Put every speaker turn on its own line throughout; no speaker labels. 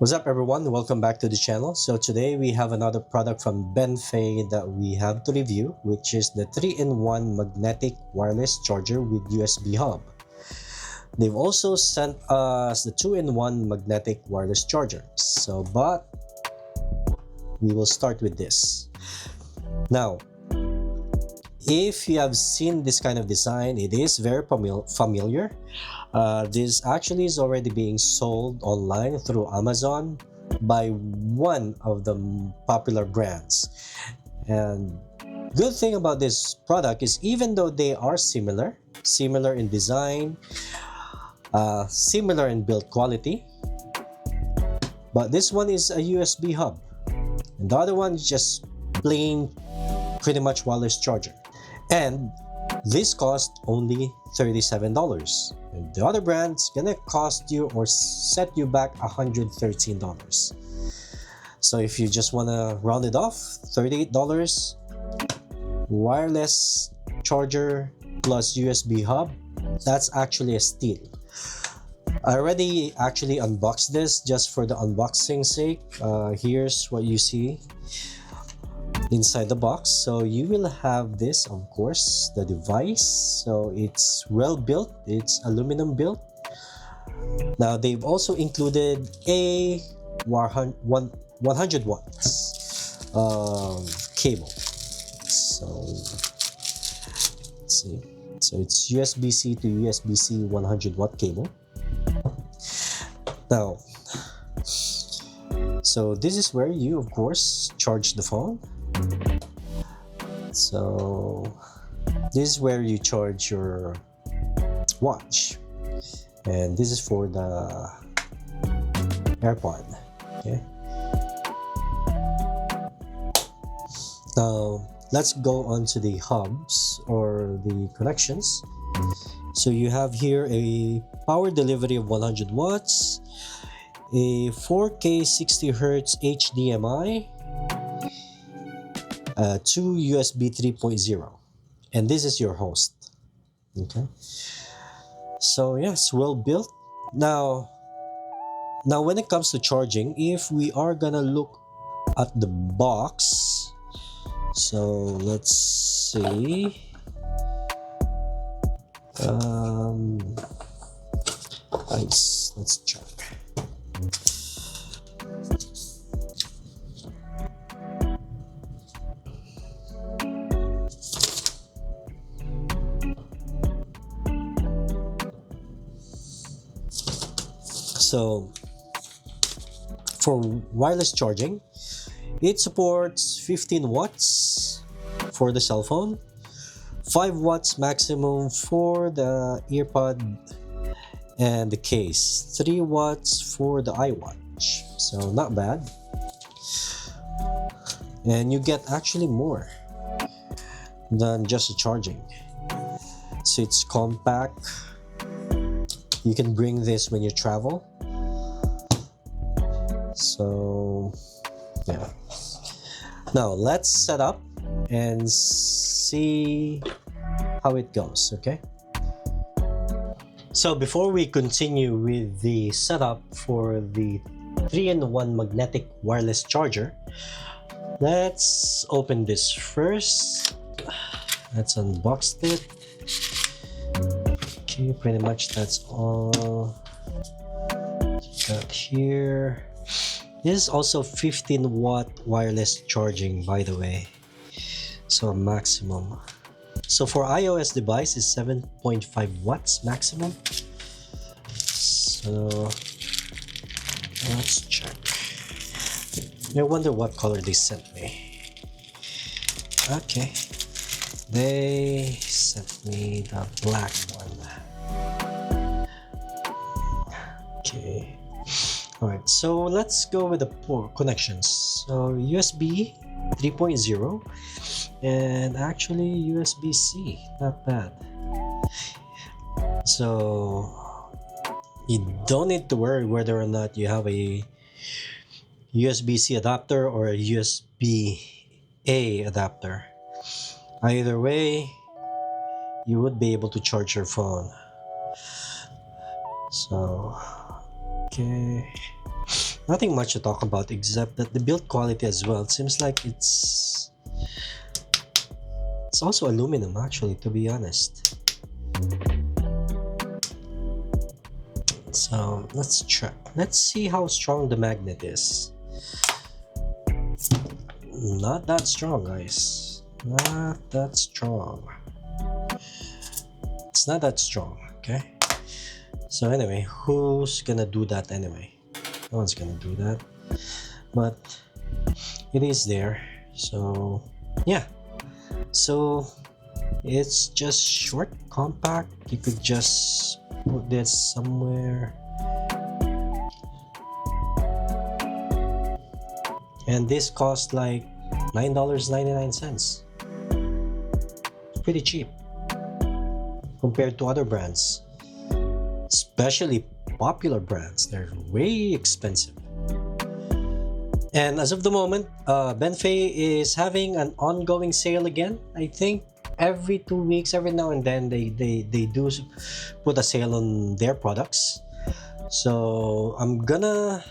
What's up everyone, welcome back to the channel. So today we have another product from BENFEI that we have to review, which is the 3-in-1 magnetic wireless charger with USB hub. They've also sent us the 2-in-1 magnetic wireless charger. But we will start with this. Now, if you have seen this kind of design, it is very familiar. This actually is already being sold online through Amazon by one of the popular brands. And good thing about this product is even though they are similar in design, similar in build quality, but this one is a USB hub and the other one is just plain pretty much wireless charger. And this cost only $37, and the other brand's gonna cost you or set you back $113. So if you just wanna round it off, $38 wireless charger plus USB hub, that's actually a steal. I already actually unboxed this just for the unboxing sake. Here's what you see inside the box. So you will have this, of course, the device. So it's well built, it's aluminum built. Now they've also included a 100 watts cable. So let's see, so it's USB-C to USB-C 100 watt cable. Now, so this is where you of course charge the phone. So this is where you charge your watch, and this is for the AirPod. Okay, now let's go on to the hubs or the connections. So you have here a power delivery of 100 watts, a 4K 60 Hz HDMI, to USB 3.0, and this is your host. Okay, so yes, well built. Now when it comes to charging, if we are gonna look at the box, so let's see. Let's check. So for wireless charging, it supports 15 watts for the cell phone, 5 watts maximum for the earpod and the case, 3 watts for the iWatch. So not bad. And you get actually more than just the charging. So it's compact. You can bring this when you travel. So yeah, now let's set up and see how it goes. Okay, so before we continue with the setup for the 3-in-1 magnetic wireless charger, let's open this first. Let's unbox it. Okay, pretty much that's all got here. This is also 15 watt wireless charging, by the way, so maximum. So for iOS device is 7.5 watts maximum. So let's check. I wonder what color they sent me. Okay, they sent me the black one. Okay. Alright, so let's go with the port connections. So USB 3.0 and actually USB-C, not bad. So you don't need to worry whether or not you have a USB-C adapter or a USB-A adapter. Either way, you would be able to charge your phone. So okay, Nothing much to talk about except that the build quality as well. It seems like it's also aluminum actually, to be honest. So let's check. Let's see how strong the magnet is. Not that strong, guys. Not that strong. It's not that strong, okay? So anyway, who's gonna do that anyway? No one's gonna do that. But it is there. So yeah. So it's just short, compact. You could just put this somewhere. And this cost like $9.99. Pretty cheap compared to other brands, especially popular brands. They're way expensive. And as of the moment, BENFEI is having an ongoing sale again. I think every 2 weeks, every now and then, they do put a sale on their products. So I'm gonna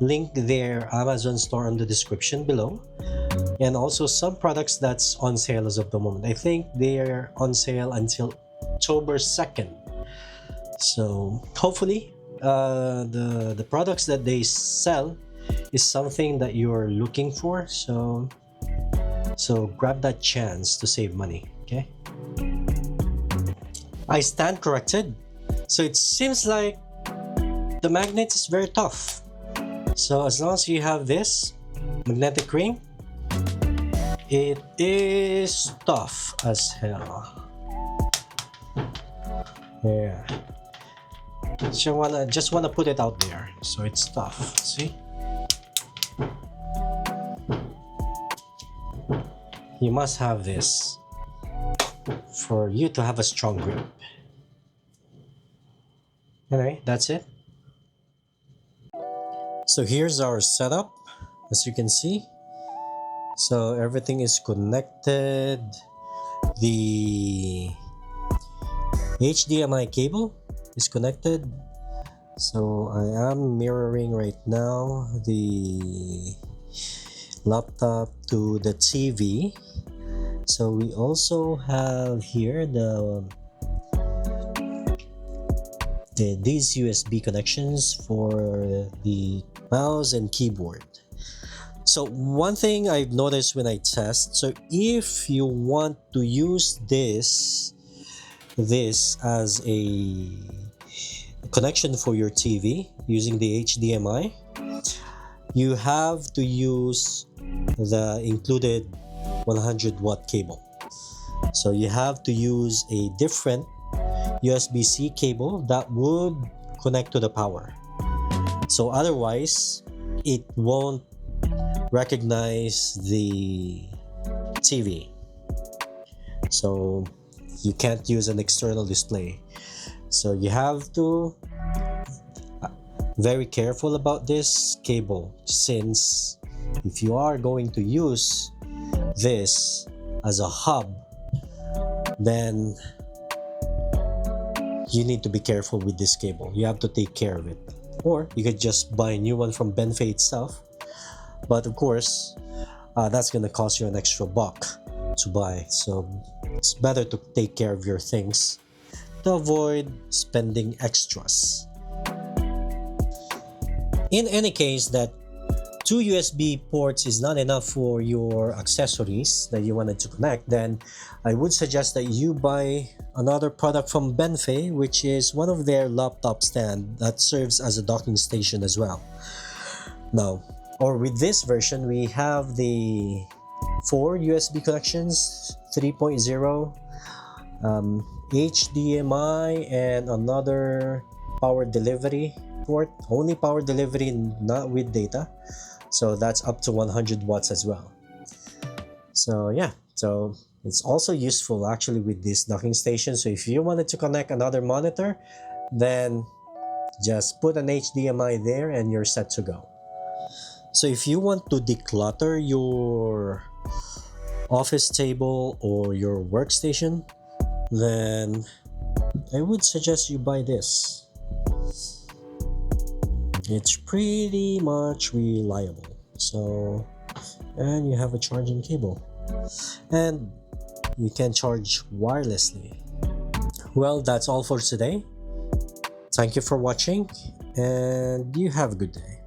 link their Amazon store in the description below, and also some products that's on sale as of the moment. I think they're on sale until October 2nd. So hopefully the products that they sell is something that you're looking for, so grab that chance to save money. Okay, I stand corrected. So it seems like the magnet is very tough. So as long as you have this magnetic ring, it is tough as hell. Yeah, just wanna put it out there. So it's tough. See, you must have this for you to have a strong grip. Anyway, that's it. So here's our setup, as you can see. So everything is connected. The HDMI cable is connected. So I am mirroring right now the laptop to the TV. So we also have here these USB connections for the mouse and keyboard. So one thing I've noticed when I test, so if you want to use this as a connection for your TV using the HDMI, you have to use the included 100-watt cable. So you have to use a different USB-C cable that would connect to the power. So otherwise, it won't recognize the TV. So you can't use an external display. So you have to very careful about this cable, since if you are going to use this as a hub, then you need to be careful with this cable. You have to take care of it. Or you could just buy a new one from BENFEI itself. But of course, that's gonna cost you an extra buck to buy. So it's better to take care of your things to avoid spending extras. In any case, that 2 USB ports is not enough for your accessories that you wanted to connect, then I would suggest that you buy another product from BENFEI, which is one of their laptop stand that serves as a docking station as well. Now, or with this version, we have the 4 USB connections, 3.0, HDMI, and another power delivery port. Only power delivery, not with data. So that's up to 100 watts as well. So yeah, so it's also useful actually with this docking station. So if you wanted to connect another monitor, then just put an HDMI there and you're set to go. So if you want to declutter your office table or your workstation, then I would suggest you buy this. It's pretty much reliable. So, and you have a charging cable, and you can charge wirelessly. Well, that's all for today. Thank you for watching, and you have a good day.